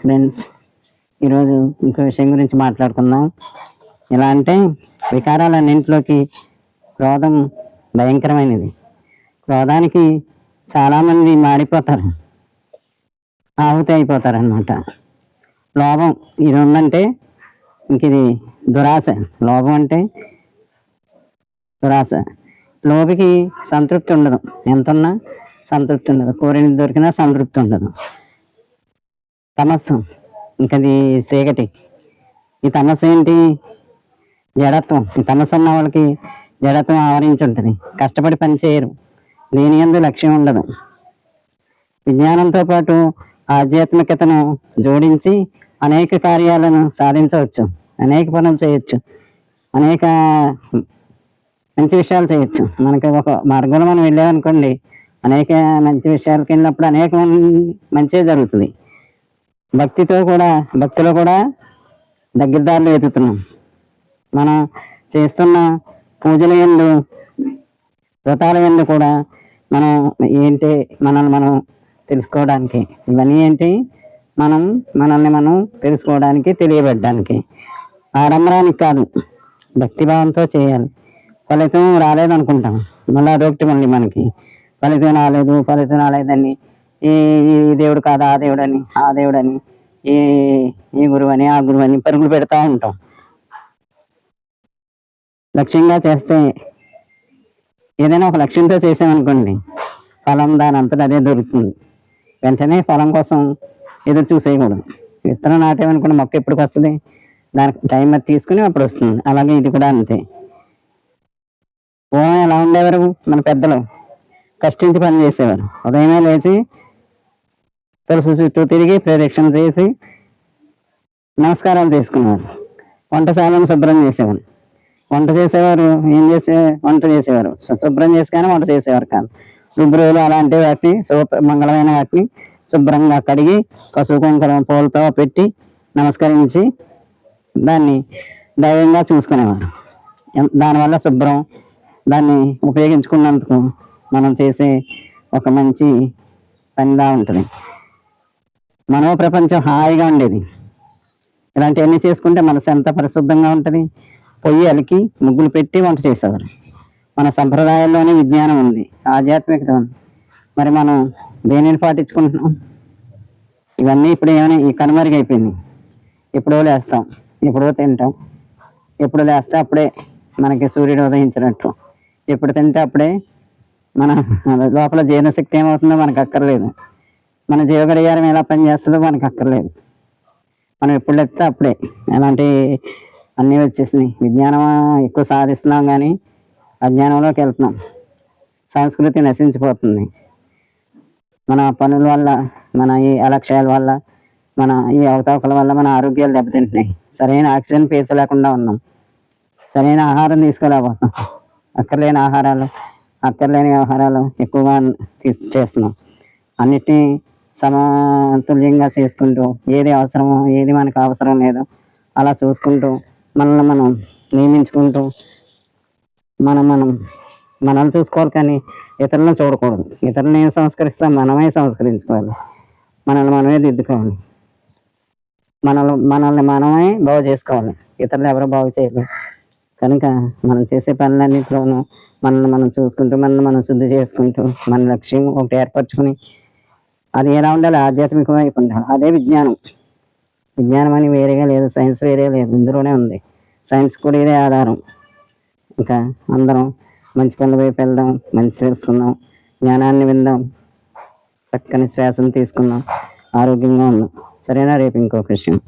Friends, ఈరోజు ఇంకో విషయం గురించి మాట్లాడుకుందాం. ఎలా అంటే వికారాలన్నింటిలోకి క్రోధం భయంకరమైనది. క్రోధానికి చాలామంది మాడిపోతారు, ఆహుతి అయిపోతారు అన్నమాట. లోభం ఇది ఉందంటే ఇంక ఇది దురాశ. లోభం అంటే దురాశ. లోభికి సంతృప్తి ఉండదు, ఎంత ఉన్నా సంతృప్తి ఉండదు, కోరినది దొరికినా సంతృప్తి ఉండదు. తమస్సు ఇంకది చీకటి. ఈ తమస్సు ఏంటి? జడత్వం. ఈ తమస్సు ఉన్న వాళ్ళకి జడత్వం ఆవరించి ఉంటుంది, కష్టపడి పని చేయరు, దేని యందు లక్ష్యం ఉండదు. విజ్ఞానంతో పాటు ఆధ్యాత్మికతను జోడించి అనేక కార్యాలను సాధించవచ్చు, అనేక పనులు చేయొచ్చు, అనేక మంచి విషయాలు చేయొచ్చు. మనకి ఒక మార్గంలో మనం వెళ్ళామనుకోండి, అనేక మంచి విషయాలకు వెళ్ళినప్పుడు అనేక మంచిగా జరుగుతుంది. భక్తిలో కూడా దగ్గరదారులు వెతుకుతున్నాం. మనం చేస్తున్న పూజల యందు, వ్రతాల యందు కూడా మనం ఏంటి మనల్ని మనం తెలుసుకోవడానికి. ఇవన్నీ ఏంటి? మనల్ని మనం తెలుసుకోవడానికి, తెలియబెట్టడానికి, ఆడంబరానికి కాదు, భక్తిభావంతో చేయాలి. ఫలితం రాలేదనుకుంటాం, మళ్ళీ అదొకటి. మళ్ళీ మనకి ఫలితం రాలేదని ఈ దేవుడు కాదు, ఆ దేవుడని, ఈ గురువు అని, ఆ గురువు అని పరుగులు పెడతా ఉంటాం. లక్ష్యంగా చేస్తే, ఏదైనా ఒక లక్ష్యంతో చేసామనుకోండి, ఫలం దాని అంతటా అదే దొరుకుతుంది. వెంటనే ఫలం కోసం ఎదురు చూసేయకూడదు. విత్తనం నాటేమనుకోండి, మొక్క ఎప్పటికి వస్తుంది, దానికి టైం అది తీసుకుని అప్పుడు వస్తుంది. అలాగే ఇది కూడా అంతే. పూర్వం ఎలా ఉండేవారు మన పెద్దలు? కష్టించి పని చేసేవారు. ఉదయమే లేచి తులసి చుట్టూ తిరిగి ప్రదక్షిణ చేసి నమస్కారాలు తీసుకునేవారు. వంటశాలను శుభ్రం చేసేవారు. వంట చేసేవారు శుభ్రం చేసి కానీ వంట చేసేవారు కాదు. రుబ్బురోలు అలాంటి వాటిని, మంగళమైన వాటిని శుభ్రంగా కడిగి పసుపు కుంకుమ పూలతో పెట్టి నమస్కరించి దాన్ని దైవంగా చూసుకునేవారు. దానివల్ల శుభ్రం, దాన్ని ఉపయోగించుకున్నందుకు మనం చేసే ఒక మంచి పనిలా ఉంటుంది. మనో ప్రపంచం హాయిగా ఉండేది. ఇలాంటివన్నీ చేసుకుంటే మనసు ఎంత పరిశుద్ధంగా ఉంటుంది. పొయ్యి అలికి ముగ్గులు పెట్టి వంట చేసేవారు. మన సంప్రదాయాల్లోనే విజ్ఞానం ఉంది, ఆధ్యాత్మికత ఉంది. మరి మనం దేనిని పాటించుకుంటున్నాం? ఇవన్నీ ఇప్పుడు ఏమైనా ఈ కనుమరుగైపోయింది. ఎప్పుడో లేస్తాం, ఎప్పుడో తింటాం, ఎప్పుడు లేస్తే అప్పుడే మనకి సూర్యుడు ఉదయించినట్టు, ఎప్పుడు తింటే అప్పుడే మన లోపల జీర్ణశక్తి ఏమవుతుందో మనకు అక్కర్లేదు. మన జీవగడియారం ఎలా పనిచేస్తుందో మనకు అక్కర్లేదు. మనం ఎప్పుడు లేస్తే అప్పుడే. అలాంటి అన్నీ వచ్చేసినాయి. విజ్ఞానం ఎక్కువ సాధిస్తున్నాం కానీ అజ్ఞానంలోకి వెళ్తున్నాం. సంస్కృతి నశించిపోతుంది. మన పనుల వల్ల, మన ఈ అలక్ష్యాల వల్ల, మన ఈ అవతావకల వల్ల మన ఆరోగ్యాలు దెబ్బతింటున్నాయి. సరైన ఆక్సిజన్ పీల్చలేకుండా ఉన్నాం. సరైన ఆహారం తీసుకోలేకపోతున్నాం. అక్కర్లేని ఆహారాలు ఎక్కువగా చేస్తున్నాం. అన్నిటినీ సమతుల్యంగా చేసుకుంటూ, ఏది అవసరమో, ఏది మనకు అవసరం లేదో అలా చూసుకుంటూ, మనల్ని మనం నియమించుకుంటూ, మనల్ని చూసుకోవాలి కానీ ఇతరులను చూడకూడదు. ఇతరులను ఏం సంస్కరిస్తాం? మనమే సంస్కరించుకోవాలి. మనల్ని మనమే దిద్దుకోవాలి. మనల్ని మనమే బాగు చేసుకోవాలి. ఇతరులు ఎవరు బాగు చేయలేరు. కనుక మనం చేసే పనులన్నింటిలోనూ మనల్ని మనం చూసుకుంటూ, మనల్ని మనం శుద్ధి చేసుకుంటూ, మన లక్ష్యం ఒకటి ఏర్పరచుకుని, అది ఎలా ఉండాలి? ఆధ్యాత్మిక వైపు ఉండాలి. అదే విజ్ఞానం. విజ్ఞానం అని వేరేగా లేదు, సైన్స్ వేరే లేదు, ఇందులోనే ఉంది. సైన్స్ కూడా ఇదే ఆధారం. ఇంకా అందరం మంచి పనుల వైపు వెళ్దాం, మంచి తెలుసుకుందాం, జ్ఞానాన్ని విందాం, చక్కని శ్వాసను తీసుకుందాం, ఆరోగ్యంగా ఉందాం. సరేనా? రేపు ఇంకొక విషయం.